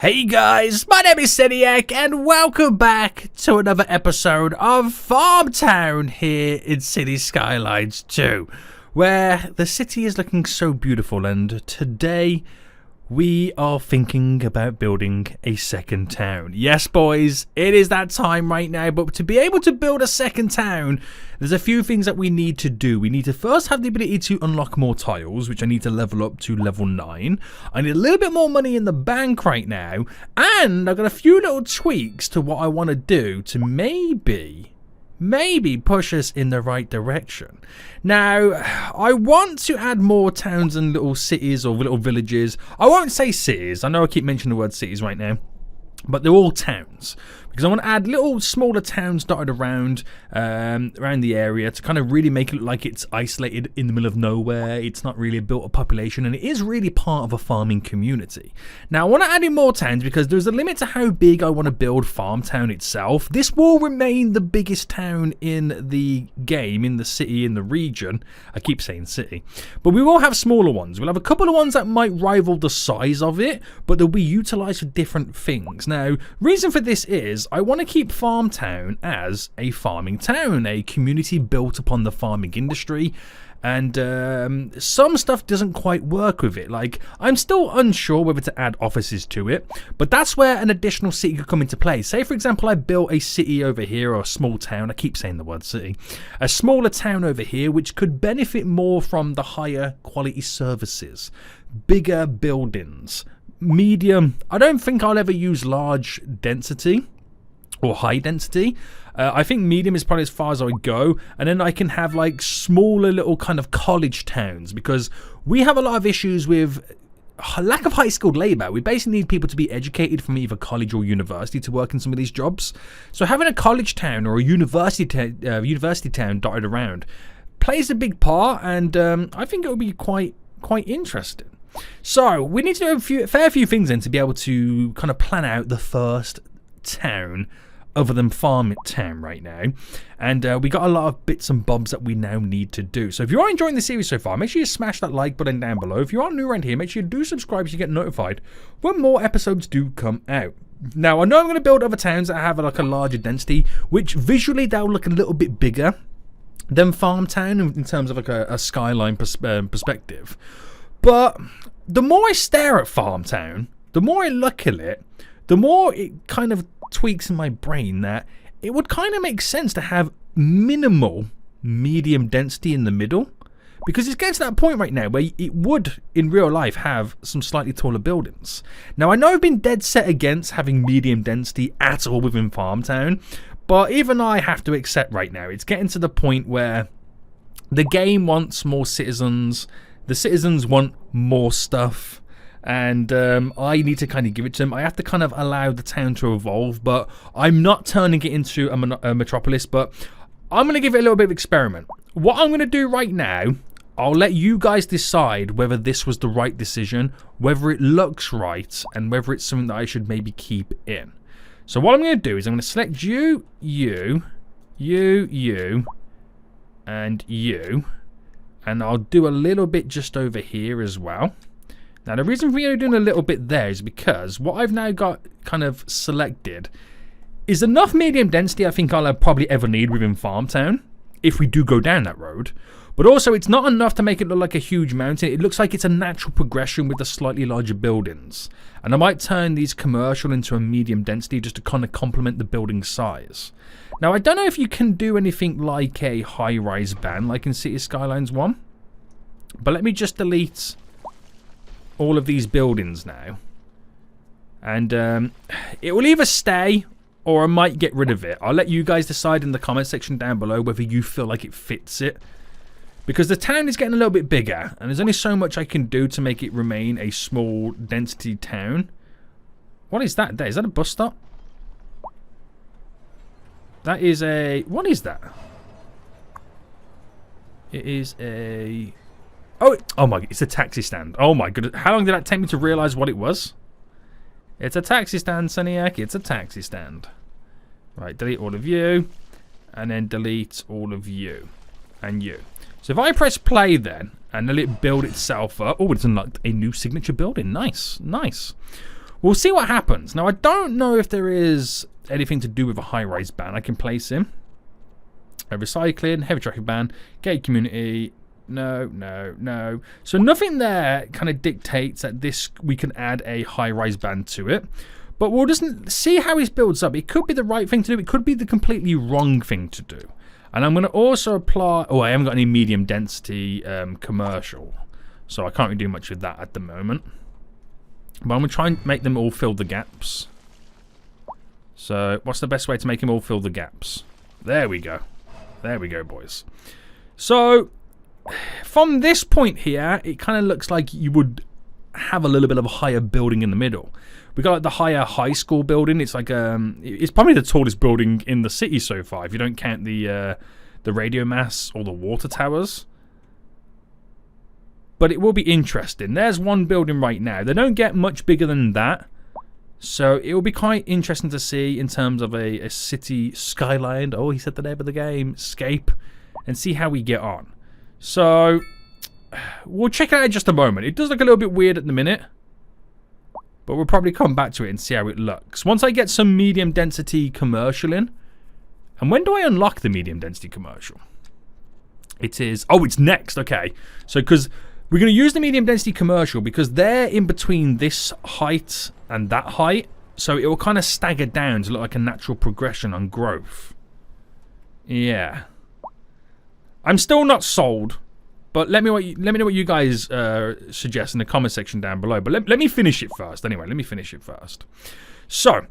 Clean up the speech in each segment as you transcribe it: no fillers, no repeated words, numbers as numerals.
Hey guys, my name is Seniac and welcome back to another episode of FarmTown here in City Skylines 2, where the city is looking so beautiful, and today we are thinking about building a second town. Yes boys, it is that time right now, but to be able to build a second town, there's a few things that we need to do. We need to first have the ability to unlock more tiles, which I need to level up to level 9. I need a little bit more money in the bank right now, and I've got a few little tweaks to what I want to do to maybe push us in the right direction. Now, I want to add more towns and little cities or little villages. I won't say cities. I know I keep mentioning the word cities right now, but they're all towns, because I want to add little smaller towns dotted around the area to kind of really make it look like it's isolated in the middle of nowhere. It's not really a built-up population, and it is really part of a farming community. Now, I want to add in more towns because there's a limit to how big I want to build FarmTown itself. This will remain the biggest town in the game, in the city, in the region. I keep saying city, but we will have smaller ones. We'll have a couple of ones that might rival the size of it, but they'll be utilized for different things. Now, reason for this is I want to keep FarmTown as a farming town, a community built upon the farming industry, and some stuff doesn't quite work with it. Like, I'm still unsure whether to add offices to it, but that's where an additional city could come into play. Say, for example, I built a city over here, or a small town. I keep saying the word city. A smaller town over here, which could benefit more from the higher quality services, bigger buildings, medium. I don't think I'll ever use large density or high density. I think medium is probably as far as I would go, and then I can have like smaller little kind of college towns, because we have a lot of issues with lack of high skilled labor. We basically need people to be educated from either college or university to work in some of these jobs. So having a college town or a university town dotted around plays a big part, and I think it would be quite interesting. So we need to do a fair few things then to be able to kind of plan out the first town other than FarmTown right now, and we got a lot of bits and bobs that we now need to do. So if you are enjoying the series so far, make sure you smash that like button down below. If you are new around here, make sure you do subscribe so you get notified when more episodes do come out. Now, I know I'm going to build other towns that have like a larger density, which visually they'll look a little bit bigger than FarmTown in terms of like a skyline perspective. But the more I stare at FarmTown, the more I look at it, the more it kind of tweaks in my brain that it would kind of make sense to have minimal medium density in the middle, because it's getting to that point right now where it would in real life have some slightly taller buildings. Now, I know I've been dead set against having medium density at all within FarmTown, but even I have to accept right now it's getting to the point where the game wants more citizens, the citizens want more stuff, and I need to kind of give it to them. I have to kind of allow the town to evolve, but I'm not turning it into a metropolis, but I'm going to give it a little bit of experiment. What I'm going to do right now, I'll let you guys decide whether this was the right decision, whether it looks right, and whether it's something that I should maybe keep in. So what I'm going to do is I'm going to select you, and you, and I'll do a little bit just over here as well. Now, the reason for me doing a little bit there is because what I've now got kind of selected is enough medium density I think I'll probably ever need within FarmTown, if we do go down that road. But also, it's not enough to make it look like a huge mountain. It looks like it's a natural progression with the slightly larger buildings. And I might turn these commercial into a medium density just to kind of complement the building size. Now, I don't know if you can do anything like a high-rise ban like in City Skylines 1. But let me just delete all of these buildings now, and it will either stay or I might get rid of it. I'll let you guys decide in the comment section down below whether you feel like it fits it, because the town is getting a little bit bigger and there's only so much I can do to make it remain a small density town. What is that there? Is that a bus stop? That is a... what is that? It is a... Oh my, it's a taxi stand. Oh my goodness. How long did that take me to realise what it was? It's a taxi stand, Seniac. It's a taxi stand. Right, delete all of you. And then delete all of you. And you. So if I press play then, and let it build itself up. Oh, it's unlocked a new signature building. Nice, nice. we'll see what happens. Now, I don't know if there is anything to do with a high-rise ban I can place in. A recycling, heavy traffic ban, gated community. No. So nothing there kind of dictates that we can add a high-rise ban to it. But we'll just see how it builds up. It could be the right thing to do. It could be the completely wrong thing to do. And I'm going to also apply... Oh, I haven't got any medium density commercial. So I can't really do much with that at the moment. But I'm going to try and make them all fill the gaps. So what's the best way to make them all fill the gaps? There we go. There we go, boys. So from this point here, it kind of looks like you would have a little bit of a higher building in the middle. We got like the higher high school building. It's like it's probably the tallest building in the city so far, if you don't count the radio masts or the water towers. But it will be interesting. There's one building right now. They don't get much bigger than that. So it will be quite interesting to see in terms of a city skyline. Oh, he said the name of the game, Escape, and see how we get on. So we'll check it out in just a moment. It does look a little bit weird at the minute, but we'll probably come back to it and see how it looks. Once I get some medium density commercial in. And when do I unlock the medium density commercial? It is... Oh, it's next. Okay. So because we're going to use the medium density commercial because they're in between this height and that height. So it will kind of stagger down to look like a natural progression on growth. Yeah. I'm still not sold. But let me know what you guys suggest in the comment section down below. But let me finish it first. Anyway, let me finish it first. So,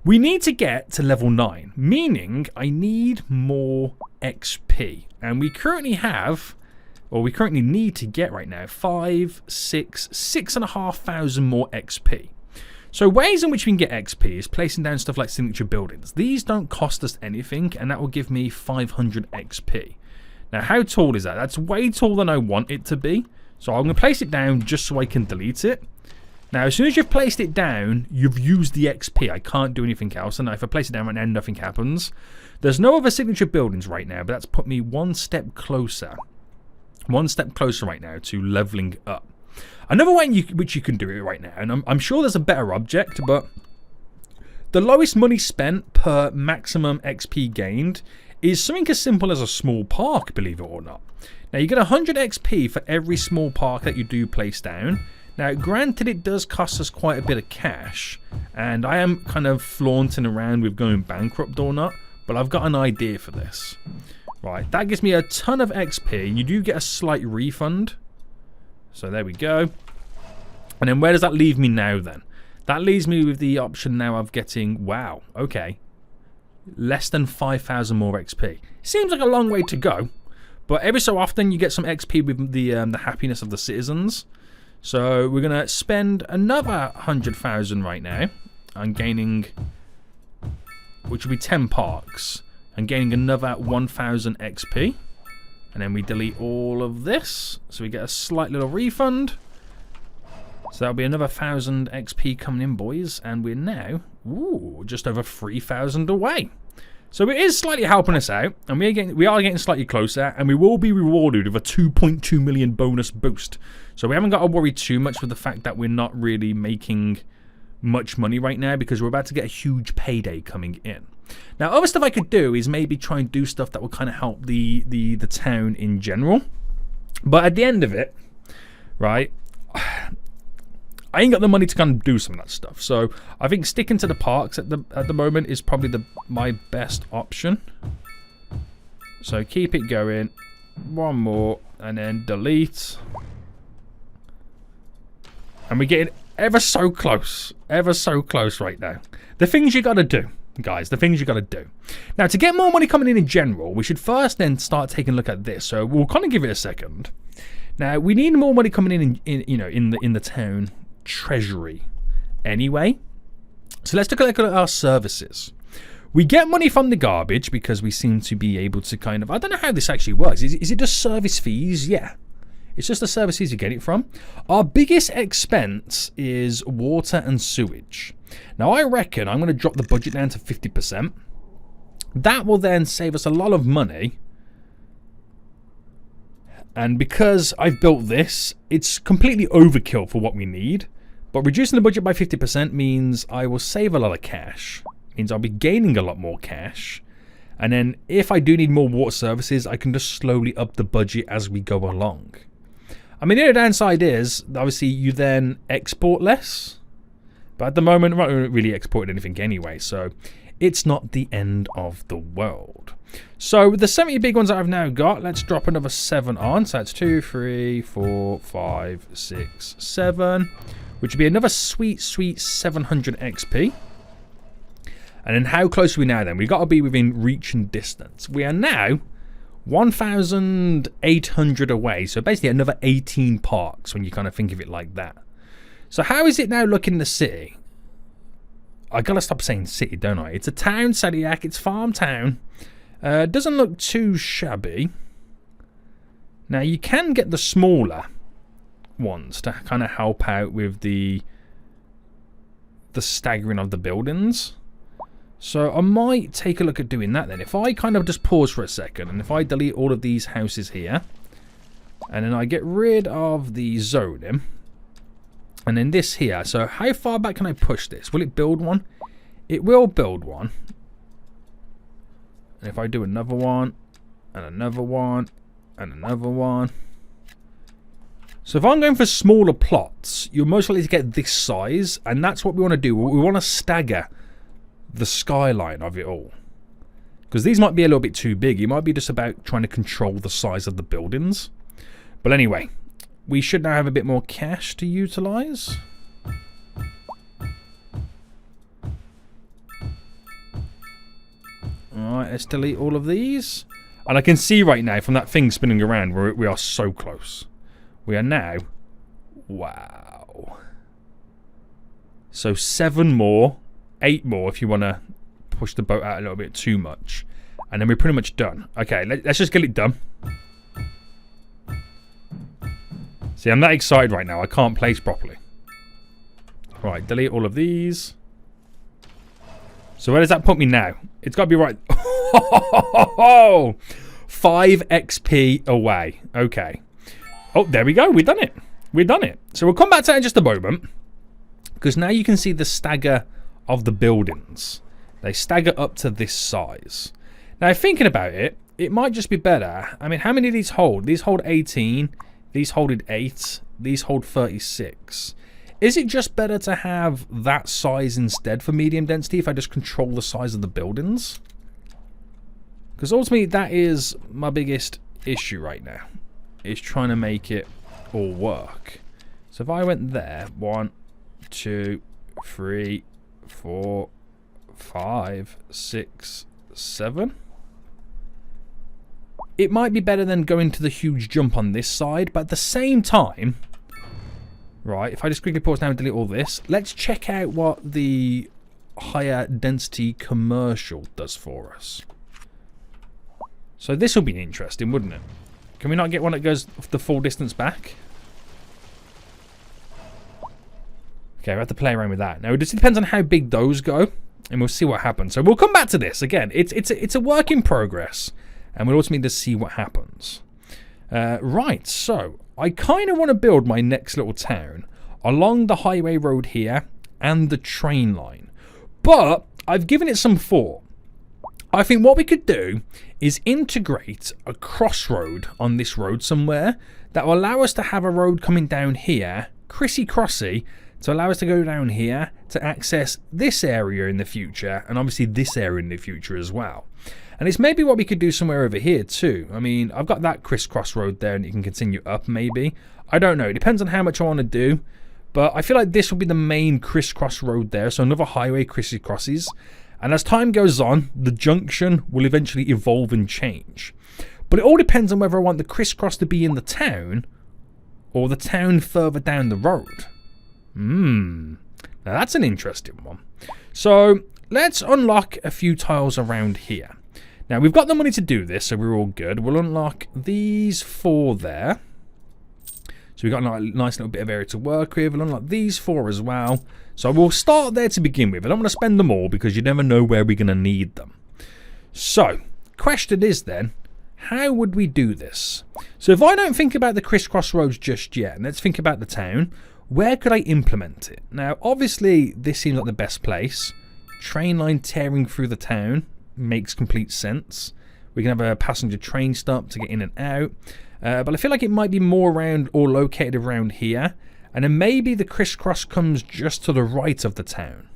we need to get to level 9. Meaning, I need more XP. And we currently have... Or we currently need to get right now 6,500 more XP. So ways in which we can get XP is placing down stuff like signature buildings. These don't cost us anything, and that will give me 500 XP. Now, how tall is that? That's way taller than I want it to be. So I'm going to place it down just so I can delete it. Now, as soon as you've placed it down, you've used the XP. I can't do anything else. And if I place it down right now, nothing happens. There's no other signature buildings right now, but that's put me one step closer. One step closer right now to leveling up. Another way which you can do it right now, and I'm sure there's a better object, but the lowest money spent per maximum XP gained is something as simple as a small park, believe it or not. Now, you get 100 XP for every small park that you do place down. Now, granted, it does cost us quite a bit of cash, and I am kind of flaunting around with going bankrupt or not, but I've got an idea for this. Right, that gives me a ton of XP, and you do get a slight refund. So there we go. And then where does that leave me now then? That leaves me with the option now of getting, wow, okay, less than 5,000 more XP. Seems like a long way to go, but every so often you get some XP with the happiness of the citizens. So we're going to spend another 100,000 right now on gaining, which will be 10 parks, and gaining another 1,000 XP. And then we delete all of this, so we get a slight little refund. So that'll be another 1,000 XP coming in, boys, and we're now just over 3,000 away. So it is slightly helping us out, and we are getting slightly closer, and we will be rewarded with a 2.2 million bonus boost. So we haven't got to worry too much with the fact that we're not really making much money right now, because we're about to get a huge payday coming in. Now, other stuff I could do is maybe try and do stuff that will kind of help the town in general. But at the end of it, right, I ain't got the money to kind of do some of that stuff. So I think sticking to the parks at the moment is probably my best option. So keep it going. One more, and then delete. And we're getting ever so close right now. The things you got to do, guys, the things you got to do. Now, to get more money coming in general, we should first then start taking a look at this. So we'll kind of give it a second. Now, we need more money coming in the town treasury anyway. So let's take a look at our services. We get money from the garbage because we seem to be able to kind of, I don't know how this actually works. Is it just service fees? Yeah. It's just the service fees you get it from. Our biggest expense is water and sewage. Now, I reckon I'm going to drop the budget down to 50%. That will then save us a lot of money. And because I've built this, it's completely overkill for what we need. But reducing the budget by 50% means I will save a lot of cash. Means I'll be gaining a lot more cash. And then if I do need more water services, I can just slowly up the budget as we go along. I mean, the other downside is, obviously, you then export less. But at the moment, I'm not really exporting anything anyway, so it's not the end of the world. So with the 70 big ones that I've now got, let's drop another 7 on. So that's 2, 3, 4, 5, 6, 7. Which would be another sweet, sweet 700 XP. And then how close are we now then? We've got to be within reach and distance. We are now 1,800 away. So basically another 18 parks when you kind of think of it like that. So how is it now looking in the city? I gotta stop saying city, don't I? It's a town, Sediac. It's FarmTown. Doesn't look too shabby. Now you can get the smaller ones to kind of help out with the staggering of the buildings. So I might take a look at doing that then. If I kind of just pause for a second and if I delete all of these houses here and then I get rid of the zoning and then this here. So how far back can I push this? Will it build one? It will build one. And if I do another one and another one and another one. So if I'm going for smaller plots, you're most likely to get this size, and that's what we want to do. We want to stagger the skyline of it all. Because these might be a little bit too big. It might be just about trying to control the size of the buildings. But anyway, we should now have a bit more cash to utilize. Alright, let's delete all of these. And I can see right now from that thing spinning around, we are so close. We are now, wow. So 7 more, 8 more if you want to push the boat out a little bit too much. And then we're pretty much done. Okay, let's just get it done. See, I'm that excited right now. I can't place properly. Right, delete all of these. So where does that put me now? It's got to be right. 5 XP away. Okay. Oh, there we go. We've done it. We've done it. So we'll come back to that in just a moment. Because now you can see the stagger of the buildings. They stagger up to this size. Now, thinking about it, it might just be better. I mean, how many of these hold? These hold 18. These hold 8. These hold 36. Is it just better to have that size instead for medium density if I just control the size of the buildings? Because ultimately, that is my biggest issue right now. Is trying to make it all work. So if I went there, 1, 2, 3, 4, 5, 6, 7. It might be better than going to the huge jump on this side, but at the same time, right, if I just quickly pause now and delete all this, let's check out what the higher density commercial does for us. So this will be interesting, wouldn't it? Can we not get one that goes the full distance back? Okay, we have to play around with that. Now, it just depends on how big those go, and we'll see what happens. So we'll come back to this. Again, it's a work in progress, and we'll ultimately just see what happens. Right, so I kind of want to build my next little town along the highway road here and the train line. But I've given it some thought. I think what we could do is integrate a crossroad on this road somewhere that will allow us to have a road coming down here, crissy-crossy, to allow us to go down here to access this area in the future, and obviously this area in the future as well. And it's maybe what we could do somewhere over here too. I mean, I've got that crisscross road there and you can continue up maybe. I don't know. It depends on how much I want to do. But I feel like this will be the main crisscross road there. So another highway crissy-crosses. And as time goes on, the junction will eventually evolve and change. But it all depends on whether I want the crisscross to be in the town or the town further down the road. Now that's an interesting one. So let's unlock a few tiles around here. Now we've got the money to do this, so we're all good. We'll unlock these 4 there. So we've got a nice little bit of area to work with. We'll unlock these 4 as well. So we'll start there to begin with. I don't want to spend them all because you never know where we're going to need them. So, question is then, how would we do this? So if I don't think about the crisscross roads just yet, and let's think about the town, where could I implement it? Now, obviously, this seems like the best place. Train line tearing through the town makes complete sense. We can have a passenger train stop to get in and out. But I feel like it might be more around or located around here. And then maybe the crisscross comes just to the right of the town.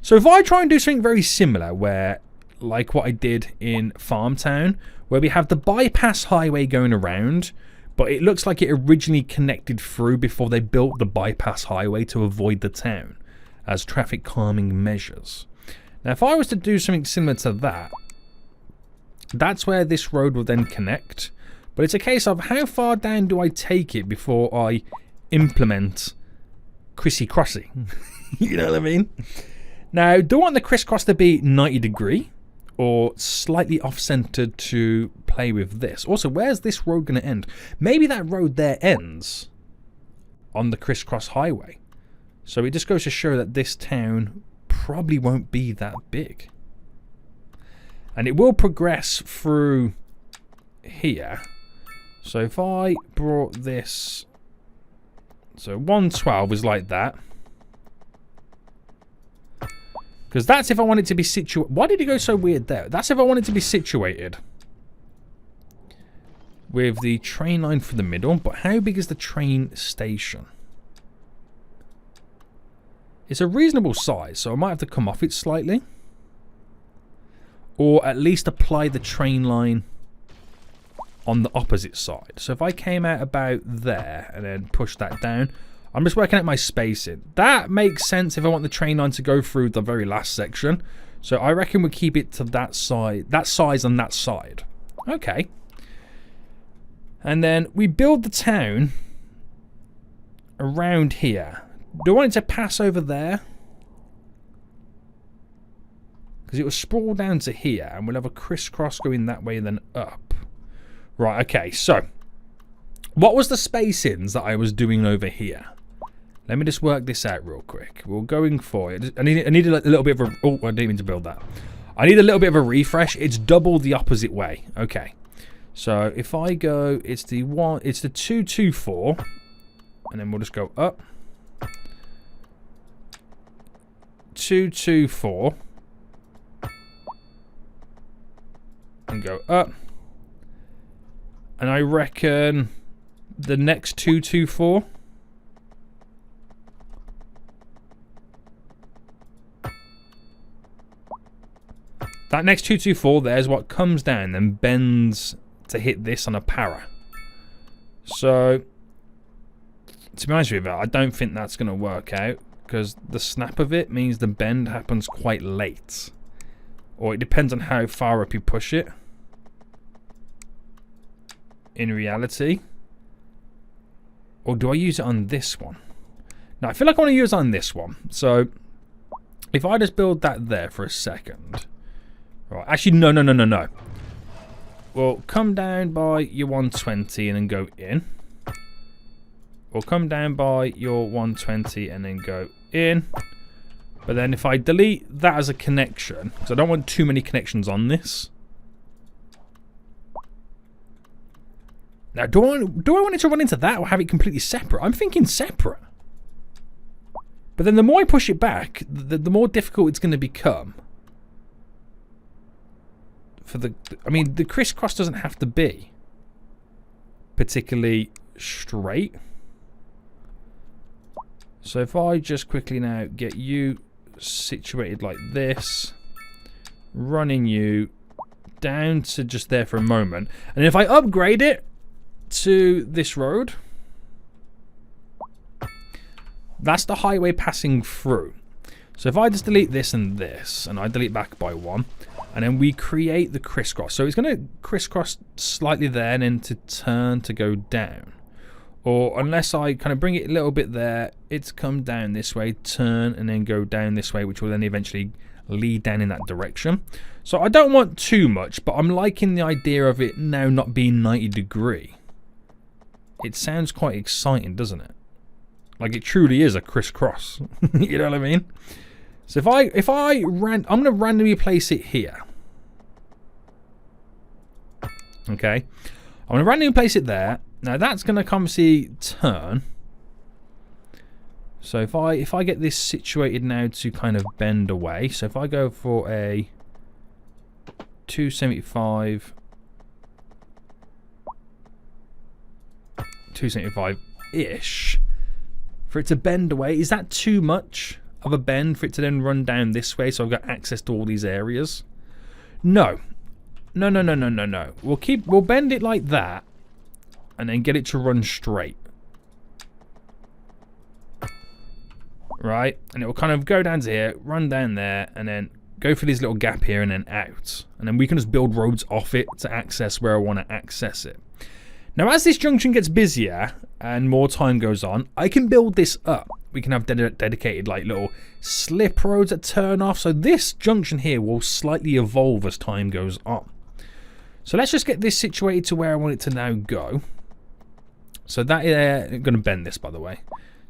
So if I try and do something very similar where, like what I did in FarmTown, where we have the bypass highway going around, but it looks like it originally connected through before they built the bypass highway to avoid the town as traffic calming measures. Now if I was to do something similar to that, that's where this road will then connect. But it's a case of how far down do I take it before I implement crissy-crossy? You know what I mean? Now, do I want the crisscross to be 90 degree or slightly off-centered to play with this? Also, where's this road going to end? Maybe that road there ends on the crisscross highway. So it just goes to show that this town probably won't be that big. And it will progress through here. So if I brought this... So 112 is like that. Because that's if I want it to be situated... Why did it go so weird there? That's if I want it to be situated with the train line for the middle. But how big is the train station? It's a reasonable size, so I might have to come off it slightly. Or at least apply the train line on the opposite side. So if I came out about there and then pushed that down, I'm just working out my spacing. That makes sense if I want the train line to go through the very last section. So I reckon we'll keep it to that side, that size on that side. Okay. And then we build the town around here. Do I want it to pass over there? Because it will sprawl down to here and we'll have a crisscross going that way and then up. Right, okay, so what was the spacings that I was doing over here? Let me just work this out real quick. We're going for it. I need a little bit of a... Oh, I didn't mean to build that. I need a little bit of a refresh. It's double the opposite way. Okay. So if I go, it's the 224. And then we'll just go up. 224. And go up. And I reckon the next 224. That next 224 there is what comes down and bends to hit this on a para. So, to be honest with you, I don't think that's going to work out because the snap of it means the bend happens quite late. Or it depends on how far up you push it. In reality. Or do I use it on this one? Now, I feel like I want to use it on this one. So, if I just build that there for a second. Right, actually, no. Well, come down by your 120 and then go in. Or come down by your 120 and then go in. But then if I delete that as a connection, because I don't want too many connections on this. Now, do I want it to run into that or have it completely separate? I'm thinking separate. But then the more I push it back, the more difficult it's going to become. I mean, the crisscross doesn't have to be particularly straight. So if I just quickly now get you situated like this, running you down to just there for a moment, and if I upgrade it to this road, that's the highway passing through. So if I just delete this and this, and I delete back by 1, and then we create the crisscross. So it's going to crisscross slightly there and then to turn to go down. Or unless I kind of bring it a little bit there, it's come down this way, turn, and then go down this way, which will then eventually lead down in that direction. So I don't want too much, but I'm liking the idea of it now not being 90 degree. It sounds quite exciting, doesn't it? Like it truly is a crisscross. You know what I mean? So I'm going to randomly place it here. Okay. I'm going to randomly place it there. Now that's going to obviously turn. So if I get this situated now to kind of bend away. So if I go for a 275, 275-ish, for it to bend away, is that too much of a bend for it to then run down this way? So I've got access to all these areas. No. We'll bend it like that, and then get it to run straight. Right, and it will kind of go down to here, run down there, and then go for this little gap here and then out. And then we can just build roads off it to access where I want to access it. Now, as this junction gets busier and more time goes on, I can build this up. We can have dedicated like little slip roads that turn off. So this junction here will slightly evolve as time goes on. So let's just get this situated to where I want it to now go. So that I'm going to bend this, by the way.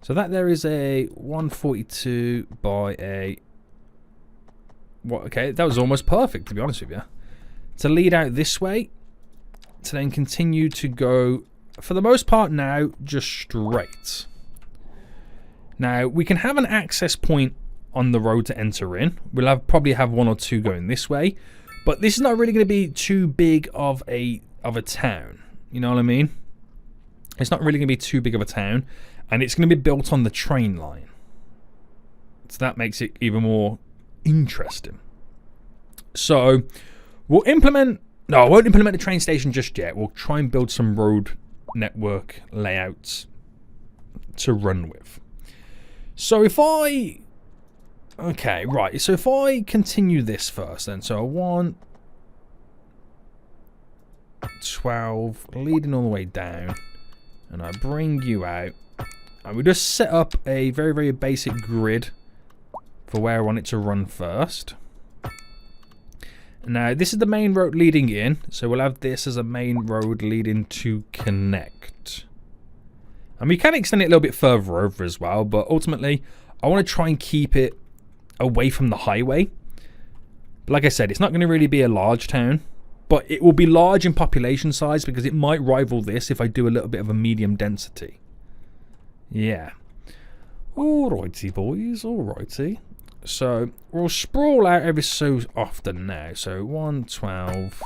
So that there is a 142 by a... What? Okay, that was almost perfect, to be honest with you. To lead out this way, to then continue to go, for the most part now, just straight. Now, we can have an access point on the road to enter in. We'll probably have one or two going this way. But this is not really going to be too big of a town. You know what I mean? It's not really going to be too big of a town. And it's going to be built on the train line. So that makes it even more interesting. So we'll implement... No, I won't implement the train station just yet. We'll try and build some road network layouts to run with. So if I... Okay, right. So if I continue this first then. So I want 12 leading all the way down. And I bring you out. And we just set up a very, very basic grid for where I want it to run first. Now, this is the main road leading in, so we'll have this as a main road leading to connect. And we can extend it a little bit further over as well, but ultimately, I want to try and keep it away from the highway. But like I said, it's not going to really be a large town, but it will be large in population size because it might rival this if I do a little bit of a medium density. Yeah. Alrighty, boys. Alrighty. So, we'll sprawl out every so often now. So, 112.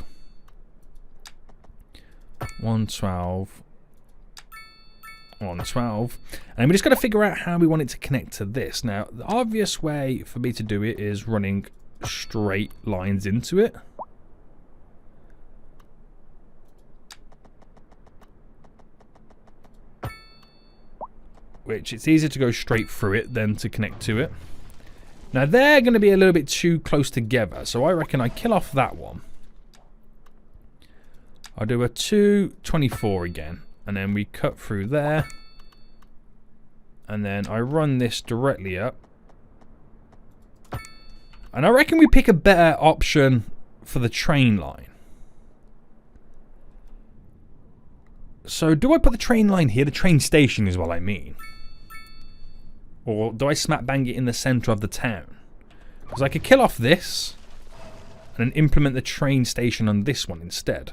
112. 112. And we just got to figure out how we want it to connect to this. Now, the obvious way for me to do it is running straight lines into it. Which it's easier to go straight through it than to connect to it. Now they're going to be a little bit too close together, so I reckon I kill off that one. I'll do a 224 again, and then we cut through there. And then I run this directly up. And I reckon we pick a better option for the train line. So do I put the train line here? The train station is what I mean. Or do I smack bang it in the centre of the town? Because I could kill off this and then implement the train station on this one instead.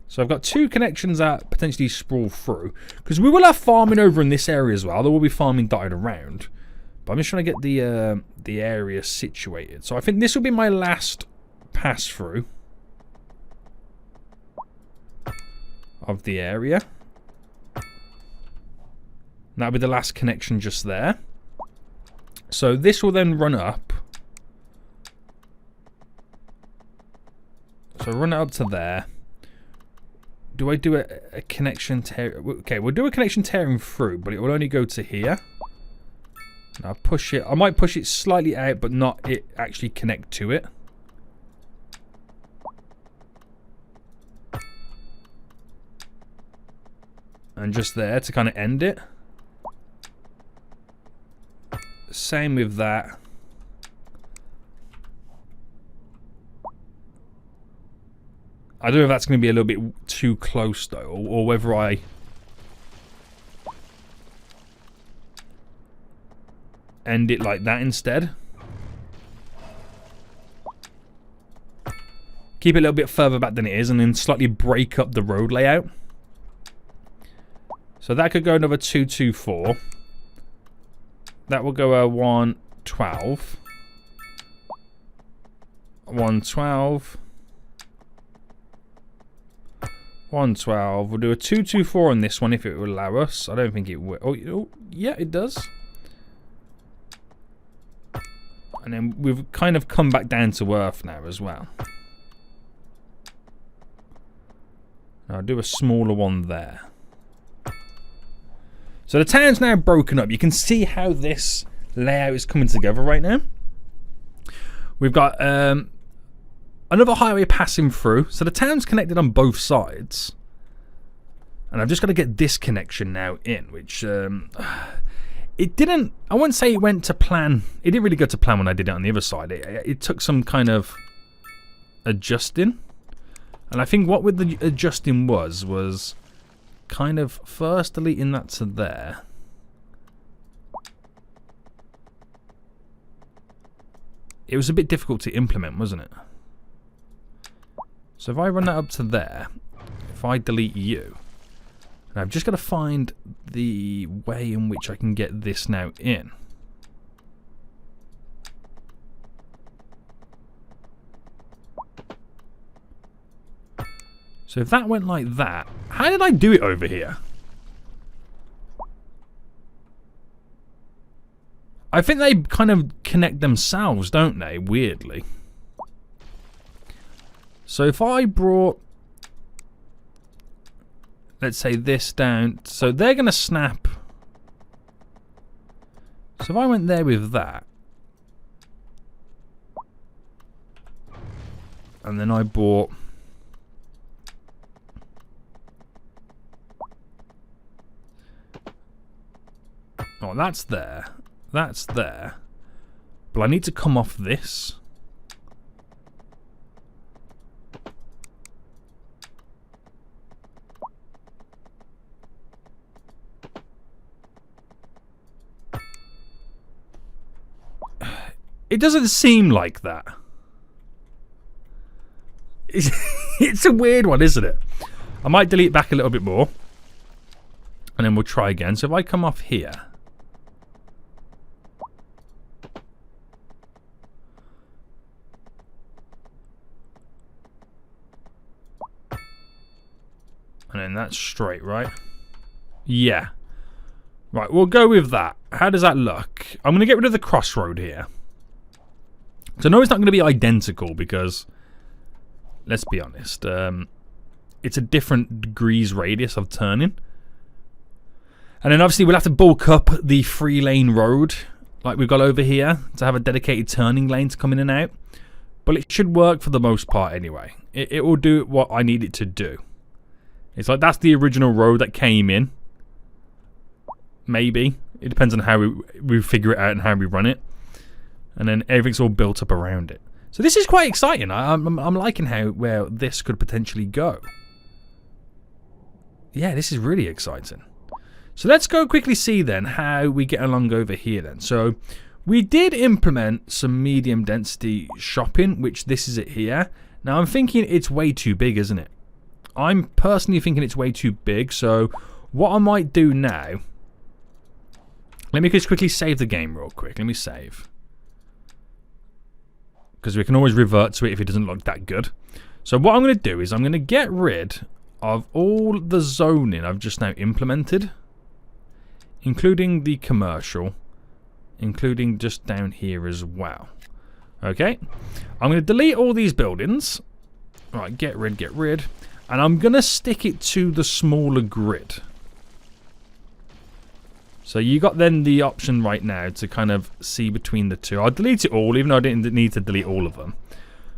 So I've got two connections that potentially sprawl through. Because we will have farming over in this area as well. There will be farming dotted around. But I'm just trying to get the area situated. So I think this will be my last pass through of the area. That'll be the last connection just there. So this will then run up. So run it up to there. Do I do a connection tear? Okay, we'll do a connection tearing through, but it will only go to here. And I'll push it. I might push it slightly out, but not it actually connect to it. And just there to kind of end it. Same with that. I don't know if that's going to be a little bit too close though, or whether I end it like that instead. Keep it a little bit further back than it is and then slightly break up the road layout. So that could go another 224. That will go a 112. 112. 112. We'll do a 224 on this one if it will allow us. I don't think it will. Oh, yeah, it does. And then we've kind of come back down to earth now as well. I'll do a smaller one there. So the town's now broken up. You can see how this layout is coming together right now. We've got another highway passing through. So the town's connected on both sides. And I've just got to get this connection now in, which it didn't, I wouldn't say it went to plan. It didn't really go to plan when I did it on the other side. It took some kind of adjusting. And I think what with the adjusting was kind of first deleting that to there. It was a bit difficult to implement, wasn't it? So if I run that up to there, if I delete you, and I've just got to find the way in which I can get this now in. So if that went like that, how did I do it over here? I think they kind of connect themselves, don't they? Weirdly. So if I brought, let's say this down, so they're going to snap. So if I went there with that, and then I bought, oh, that's there. That's there. But I need to come off this. It doesn't seem like that. It's a weird one, isn't it? I might delete back a little bit more. And then we'll try again. So if I come off here. And then that's straight, right? Yeah. Right, we'll go with that. How does that look? I'm going to get rid of the crossroad here. So no, it's not going to be identical because, let's be honest, it's a different degrees radius of turning. And then obviously we'll have to bulk up the 3-lane road like we've got over here to have a dedicated turning lane to come in and out. But it should work for the most part anyway. It will do what I need it to do. It's like that's the original road that came in. Maybe. It depends on how we figure it out and how we run it. And then everything's all built up around it. So this is quite exciting. I'm liking where this could potentially go. Yeah, this is really exciting. So let's go quickly see then how we get along over here then. So we did implement some medium density shopping, which this is it here. Now I'm thinking it's way too big, isn't it? I'm personally thinking it's way too big. So what I might do now, let me just quickly save the game real quick. Let me save. Because we can always revert to it if it doesn't look that good. So what I'm going to do is I'm going to get rid of all the zoning I've just now implemented. Including the commercial. Including just down here as well. Okay. I'm going to delete all these buildings. Right, get rid. And I'm going to stick it to the smaller grid. So you got then the option right now to kind of see between the two. I'll delete it all, even though I didn't need to delete all of them.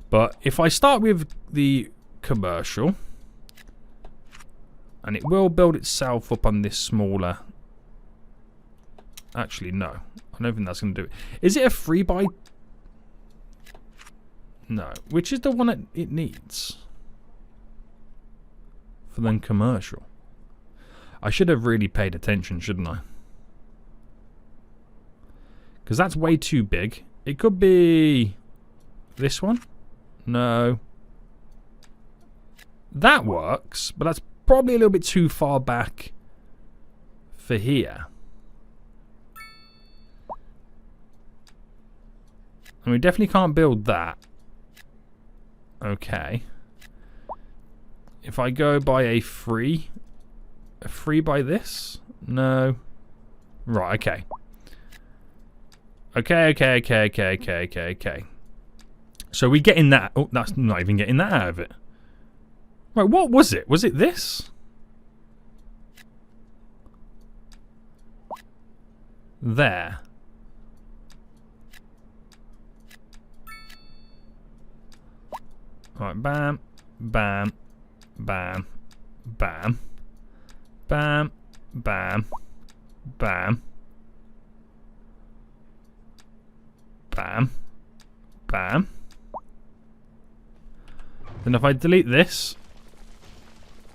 But if I start with the commercial, and it will build itself up on this smaller. Actually, no. I don't think that's going to do it. Is it a 3x? No. Which is the one that it needs? For then commercial. I should have really paid attention, shouldn't I? Because that's way too big. It could be this one. No. That works, but that's probably a little bit too far back for here. And we definitely can't build that. Okay. If I go by a free by this? No. Right, okay. Okay. So we getting that. Oh, that's not even getting that out of it. Right, what was it? Was it this? There. Right, bam, bam, bam, bam, bam, bam, bam, bam, bam. Then if I delete this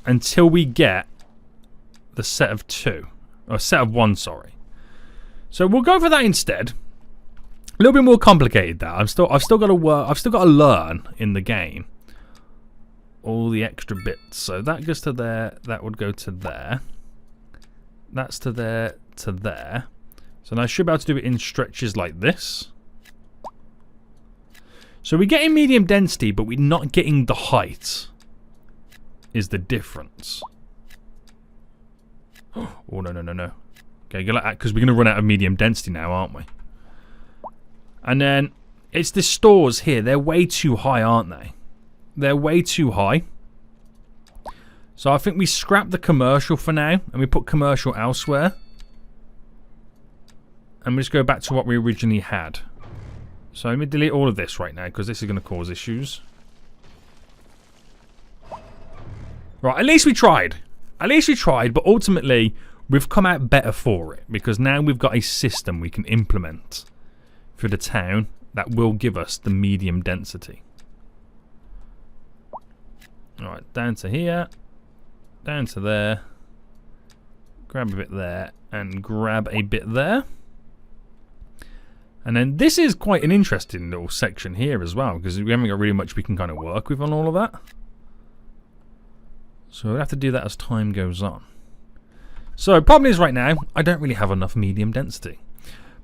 until we get the set of two, or set of one, sorry. So we'll go for that instead. A little bit more complicated that. I've still got to work. I've still got to learn in the game all the extra bits. So that goes to there. That would go to there. That's to there to there. So now I should be able to do it in stretches like this. So we're getting medium density, but we're not getting the height. Is the difference? Oh no. Okay, go like that because we're going to run out of medium density now, aren't we? And then it's the stores here. They're way too high, aren't they? They're way too high. So I think we scrap the commercial for now and we put commercial elsewhere. And we just go back to what we originally had. So let me delete all of this right now because this is going to cause issues. Right, at least we tried. At least we tried, but ultimately we've come out better for it because now we've got a system we can implement for the town that will give us the medium density. Alright, down to here, down to there, grab a bit there, and grab a bit there. And then this is quite an interesting little section here as well, because we haven't got really much we can kind of work with on all of that. So we'll have to do that as time goes on. So problem is right now, I don't really have enough medium density.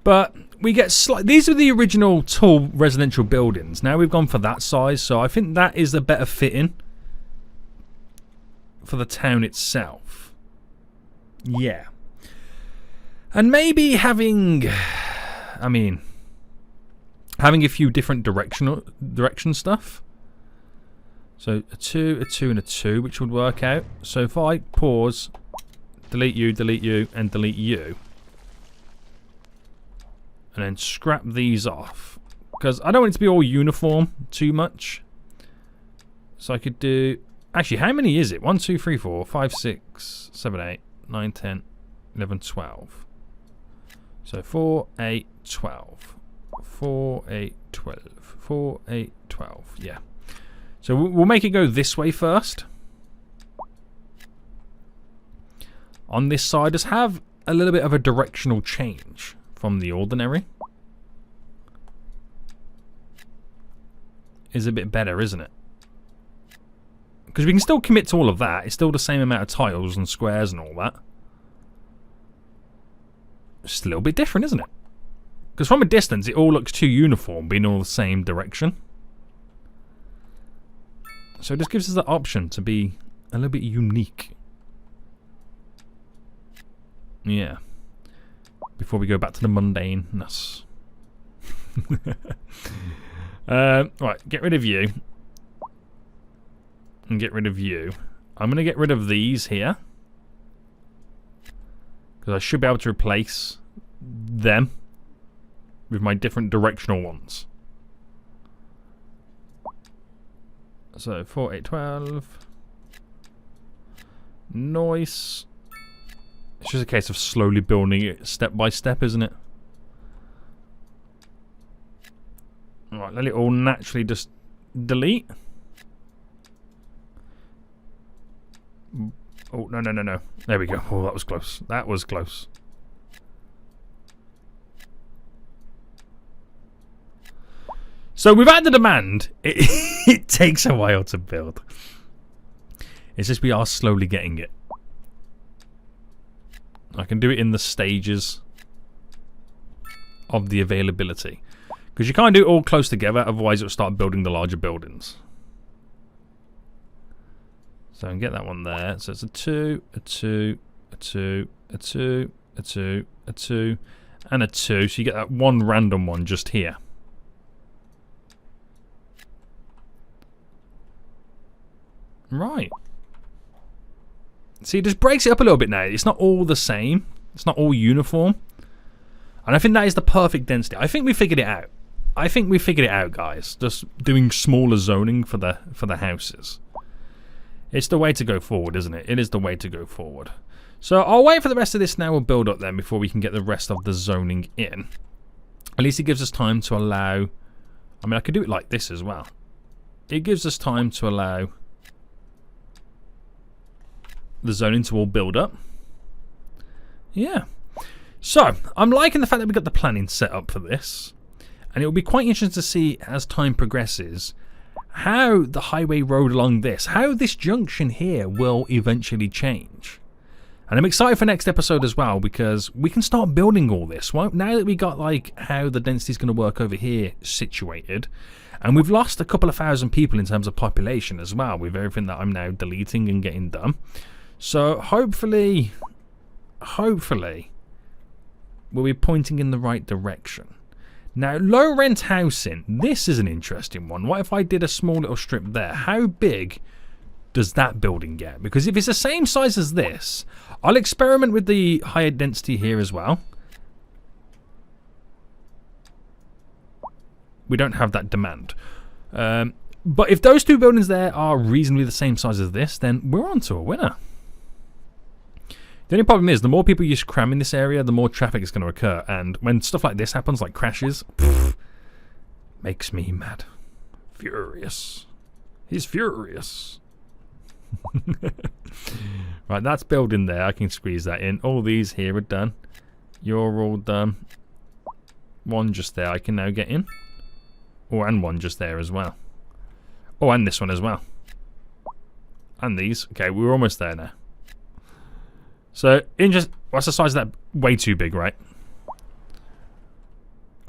But we get these are the original tall residential buildings. Now we've gone for that size, so I think that is a better fitting for the town itself. Yeah. And maybe having having a few different direction stuff. So a 2, and a 2, which would work out. So if I pause, delete you, and delete you. And then scrap these off. Because I don't want it to be all uniform too much. So I could do... Actually, how many is it? 1, 2, 3, 4, 5, 6, 7, 8, 9, 10, 11, 12. So 4, 8, 12. 4, 8, 12. 4, 8, 12. Yeah. So we'll make it go this way first. On this side, just have a little bit of a directional change from the ordinary. Is a bit better, isn't it? Because we can still commit to all of that. It's still the same amount of tiles and squares and all that. It's just a little bit different, isn't it? Because from a distance, it all looks too uniform, being all the same direction. So it just gives us the option to be a little bit unique. Yeah. Before we go back to the mundaneness. Right, get rid of you. And get rid of you. I'm going to get rid of these here. Because I should be able to replace them with my different directional ones. So 4, 8, 12. Nice. It's just a case of slowly building it step by step, isn't it? Alright, let it all naturally just delete. Oh, no. There we go. Oh, that was close. That was close. So we've had the demand. It takes a while to build. It's just we are slowly getting it. I can do it in the stages of the availability. Because you can't do it all close together, otherwise it'll start building the larger buildings. So I can get that one there. So it's a 2, a 2, a 2, a 2, a 2, a 2, and a 2. So you get that one random one just here. Right. See, it just breaks it up a little bit now. It's not all the same. It's not all uniform. And I think that is the perfect density. I think we figured it out. I think we figured it out, guys. Just doing smaller zoning for the houses. It's the way to go forward, isn't it? It is the way to go forward. So I'll wait for the rest of this now. We'll build up then before we can get the rest of the zoning in. At least it gives us time to allow... I mean, I could do it like this as well. It gives us time to allow the zoning to all build up. Yeah. So, I'm liking the fact that we've got the planning set up for this. And it will be quite interesting to see, as time progresses, how the highway road along this, how this junction here will eventually change. And I'm excited for next episode as well, because we can start building all this. Well, now that we got like how the density is going to work over here situated, and we've lost a couple of thousand people in terms of population as well, with everything that I'm now deleting and getting done. So hopefully, we'll be pointing in the right direction. Now, low rent housing, this is an interesting one. What if I did a small little strip there? How big does that building get? Because if it's the same size as this, I'll experiment with the higher density here as well. We don't have that demand. But if those two buildings there are reasonably the same size as this, then we're on to a winner. The only problem is, the more people you cram in this area, the more traffic is going to occur. And when stuff like this happens, like crashes, makes me mad. Furious. He's furious. Right, that's building there. I can squeeze that in. All these here are done. You're all done. One just there I can now get in. Oh, and one just there as well. Oh, and this one as well. And these. Okay, we're almost there now. So, what's the size of that? Way too big, right?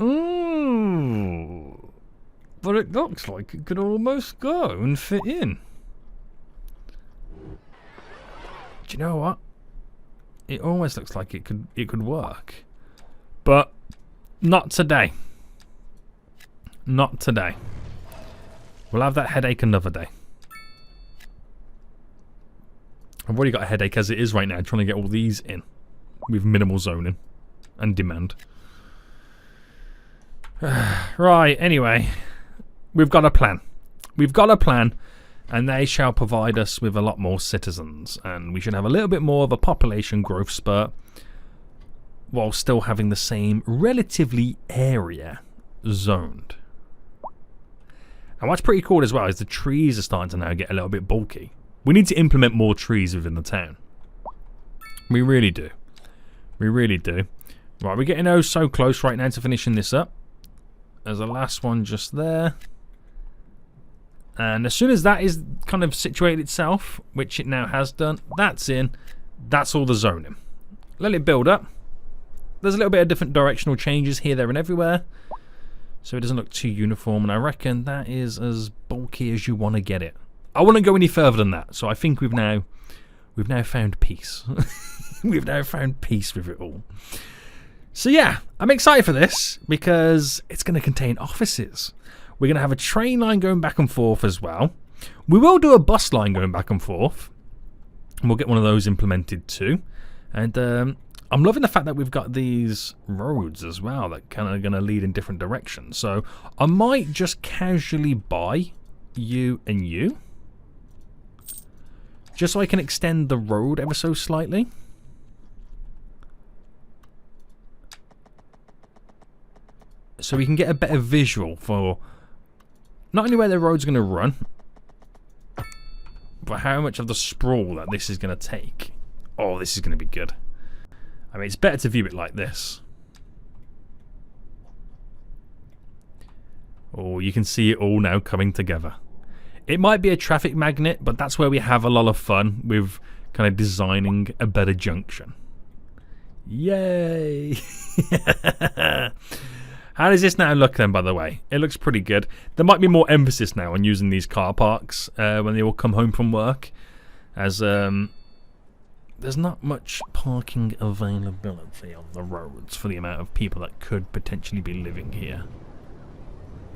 Ooh. But it looks like it could almost go and fit in. Do you know what? It almost looks like it could work. But not today. Not today. We'll have that headache another day. I've already got a headache as it is right now, trying to get all these in with minimal zoning and demand. Right, anyway, we've got a plan. We've got a plan, and they shall provide us with a lot more citizens, and we should have a little bit more of a population growth spurt while still having the same relatively area zoned. And what's pretty cool as well is the trees are starting to now get a little bit bulky. We need to implement more trees within the town. We really do. We really do. Right, we're getting oh so close right now to finishing this up. There's a last one just there. And as soon as that is kind of situated itself, which it now has done, that's in. That's all the zoning. Let it build up. There's a little bit of different directional changes here, there, and everywhere. So it doesn't look too uniform. And I reckon that is as bulky as you want to get it. I wouldn't go any further than that. So I think we've now found peace. We've now found peace with it all. So yeah, I'm excited for this because it's going to contain offices. We're going to have a train line going back and forth as well. We will do a bus line going back and forth. And we'll get one of those implemented too. And I'm loving the fact that we've got these roads as well that kind of going to lead in different directions. So I might just casually buy you and you, just so I can extend the road ever so slightly. So we can get a better visual for not only where the road's going to run, but how much of the sprawl that this is going to take. Oh, this is going to be good. I mean, it's better to view it like this. Oh, you can see it all now coming together. It might be a traffic magnet, but that's where we have a lot of fun with kind of designing a better junction. Yay! How does this now look then, by the way? It looks pretty good. There might be more emphasis now on using these car parks when they all come home from work, as there's not much parking availability on the roads for the amount of people that could potentially be living here.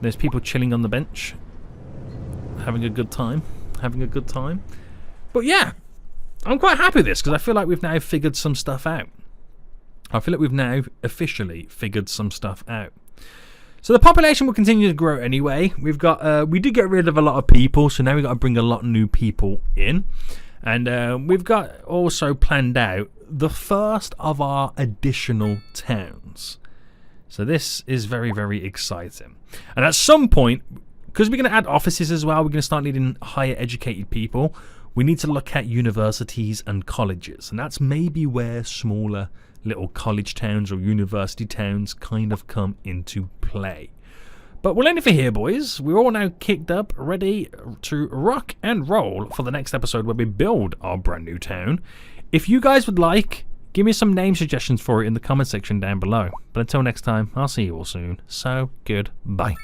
There's people chilling on the bench, having a good time. But yeah, I'm quite happy with this because I feel like we've now figured some stuff out. I feel like we've now officially figured some stuff out. So the population will continue to grow anyway. We did get rid of a lot of people, so now we've got to bring a lot of new people in. And we've got also planned out the first of our additional towns. So this is very, very exciting. And at some point, because we're going to add offices as well, we're going to start needing higher educated people. We need to look at universities and colleges. And that's maybe where smaller little college towns or university towns kind of come into play. But we'll end it for here, boys. We're all now kicked up, ready to rock and roll for the next episode where we build our brand new town. If you guys would like, give me some name suggestions for it in the comment section down below. But until next time, I'll see you all soon. So, goodbye.